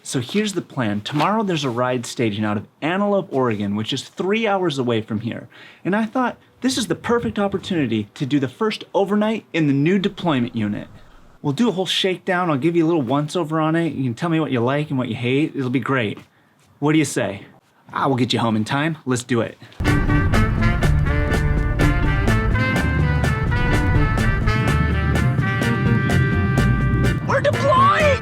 So here's the plan. Tomorrow there's a ride staging out of Antelope, Oregon, which is 3 hours away from here. And I thought this is the perfect opportunity to do the first overnight in the new deployment unit. We'll do a whole shakedown. I'll give you a little once over on it. You can tell me what you like and what you hate. It'll be great. What do you say? I will get you home in time. Let's do it. We're deploying!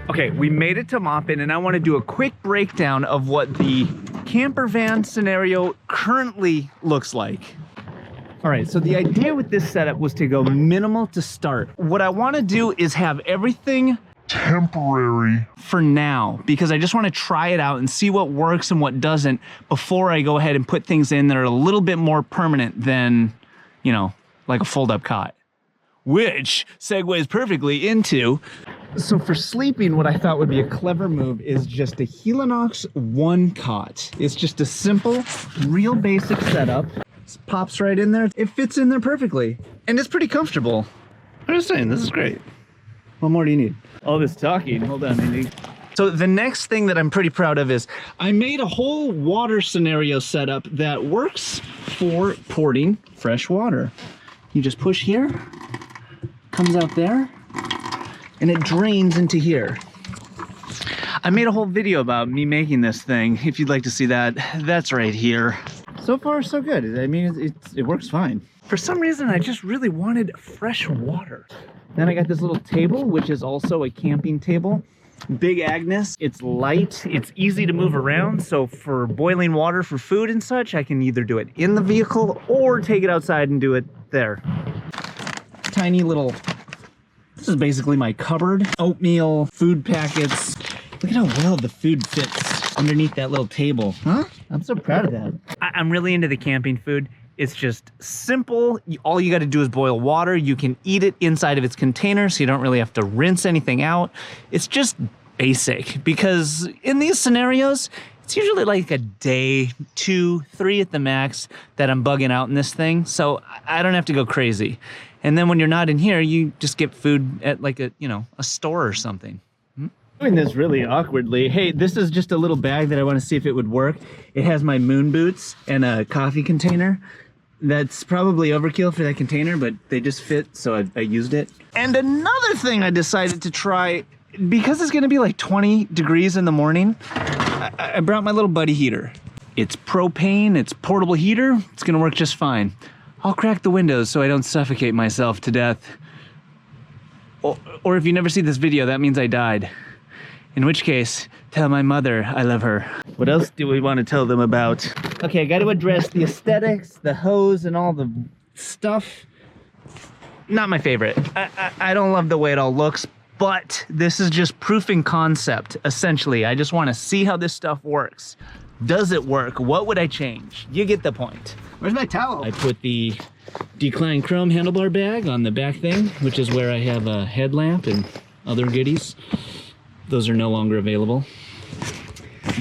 Okay, we made it to Maupin, and I want to do a quick breakdown of what the camper van scenario currently looks like. All right, so the idea with this setup was to go minimal to start. What I want to do is have everything temporary for now, because I just want to try it out and see what works and what doesn't before I go ahead and put things in that are a little bit more permanent than, you know, like a fold-up cot. Which segues perfectly into... So for sleeping, what I thought would be a clever move is just a Helinox one cot. It's just a simple, real basic setup. It pops right in there. It fits in there perfectly. And it's pretty comfortable. I'm just saying, this is great. What more do you need? All this talking, hold on, Andy. So the next thing that I'm pretty proud of is I made a whole water scenario setup that works for porting fresh water. You just push here, comes out there, and it drains into here. I made a whole video about me making this thing. If you'd like to see that, that's right here. So far, so good. I mean, it works fine. For some reason, I just really wanted fresh water. Then I got this little table, which is also a camping table. Big Agnes, it's light, it's easy to move around. So for boiling water for food and such, I can either do it in the vehicle or take it outside and do it there. Tiny little... This is basically my cupboard. Oatmeal, food packets. Look at how well the food fits underneath that little table. Huh? I'm so proud of that. I'm really into the camping food. It's just simple. All you got to do is boil water. You can eat it inside of its container, so you don't really have to rinse anything out. It's just basic, because in these scenarios, it's usually like a day, 2, 3 at the max that I'm bugging out in this thing, so I don't have to go crazy. And then when you're not in here, you just get food at like a, you know, a store or something. Doing this really awkwardly. Hey, this is just a little bag that I want to see if it would work. It has my moon boots and a coffee container. That's probably overkill for that container, but they just fit, so I used it. And another thing I decided to try, because it's gonna be like 20 degrees in the morning, I brought my little buddy heater. It's propane, it's portable heater, it's gonna work just fine. I'll crack the windows so I don't suffocate myself to death. Or if you never see this video, that means I died. In which case, tell my mother I love her. What else do we want to tell them about? Okay, I got to address the aesthetics, the hose, and all the stuff. Not my favorite. I don't love the way it all looks, but this is just proof in concept, essentially. I just want to see how this stuff works. Does it work? What would I change? You get the point. Where's my towel? I put the Klein chrome handlebar bag on the back thing, which is where I have a headlamp and other goodies. Those are no longer available.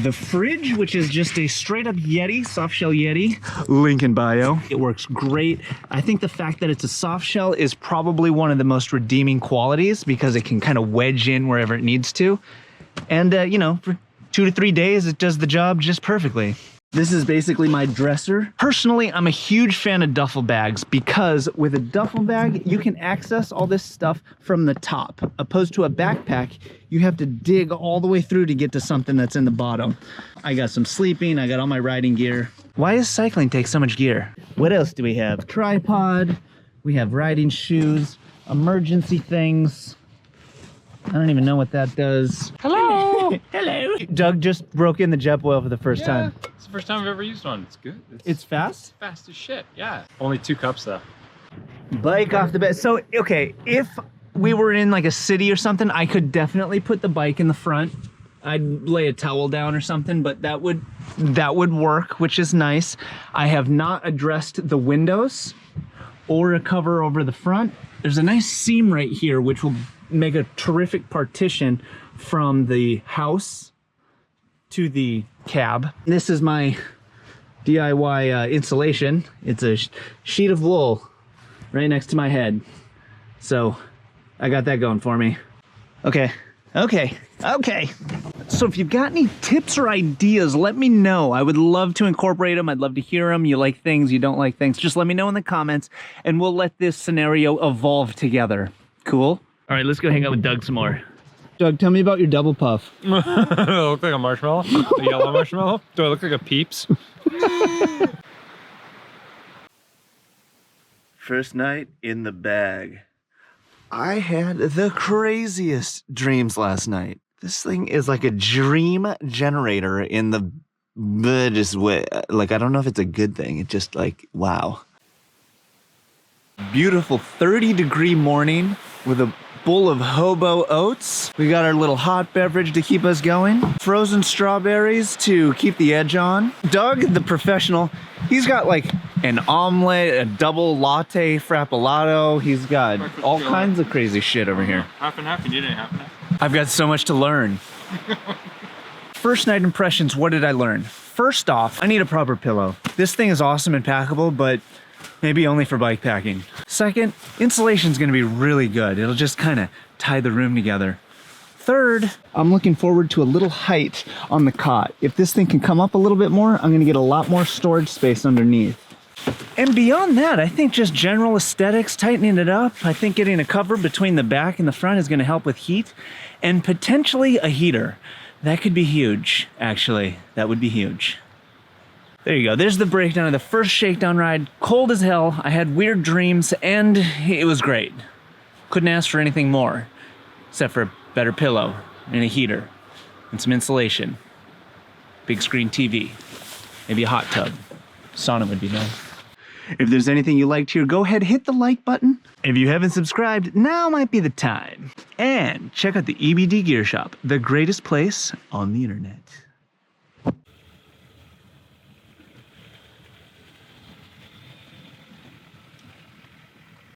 The fridge, which is just a straight up Yeti, soft shell Yeti, link in bio. It works great. I think the fact that it's a soft shell is probably one of the most redeeming qualities, because it can kind of wedge in wherever it needs to. And you know, for 2 to 3 days, it does the job just perfectly. This is basically my dresser. Personally, I'm a huge fan of duffel bags, because with a duffel bag, you can access all this stuff from the top. Opposed to a backpack, you have to dig all the way through to get to something that's in the bottom. I got some sleeping, I got all my riding gear. Why does cycling take so much gear? What else do we have? Tripod, we have riding shoes, emergency things. I don't even know what that does. Hello! Hello! Doug just broke in the Jetboil for the first time. It's the first time I've ever used one. It's good. It's fast? Fast as shit, yeah. Only 2 cups though. Bike off the bed. So, okay, if we were in like a city or something, I could definitely put the bike in the front. I'd lay a towel down or something, but that would work, which is nice. I have not addressed the windows or a cover over the front. There's a nice seam right here, which will make a terrific partition from the house to the cab. This is my DIY insulation. It's a sheet of wool right next to my head. So I got that going for me. Okay. So if you've got any tips or ideas, let me know. I would love to incorporate them. I'd love to hear them. You like things, you don't like things. Just let me know in the comments and we'll let this scenario evolve together. Cool? All right, let's go hang out with Doug some more. Doug, tell me about your double puff. Do I look like a marshmallow? A yellow marshmallow? Do I look like a Peeps? First night in the bag. I had the craziest dreams last night. This thing is like a dream generator in the just way. Like, I don't know if it's a good thing. It's just like, wow. Beautiful 30-degree morning with a bowl of hobo oats. We got our little hot beverage to keep us going. Frozen strawberries to keep the edge on. Doug, the professional, he's got like an omelet, a double latte frappuccino. He's got all kinds of crazy shit over here. Half and half, you need it half and half. I've got so much to learn. First night impressions, what did I learn? First off, I need a proper pillow. This thing is awesome and packable, but maybe only for bike packing. Second, insulation's gonna be really good. It'll just kind of tie the room together. Third, I'm looking forward to a little height on the cot. If this thing can come up a little bit more, I'm gonna get a lot more storage space underneath. And beyond that, I think just general aesthetics, tightening it up. I think getting a cover between the back and the front is gonna help with heat and potentially a heater. That could be huge, actually. That would be huge. There you go. There's the breakdown of the first shakedown ride. Cold as hell. I had weird dreams and it was great. Couldn't ask for anything more, except for a better pillow and a heater and some insulation. Big screen TV, maybe a hot tub. Sauna would be nice. If there's anything you liked here, go ahead, hit the like button. If you haven't subscribed, now might be the time. And check out the EBD Gear Shop, the greatest place on the internet.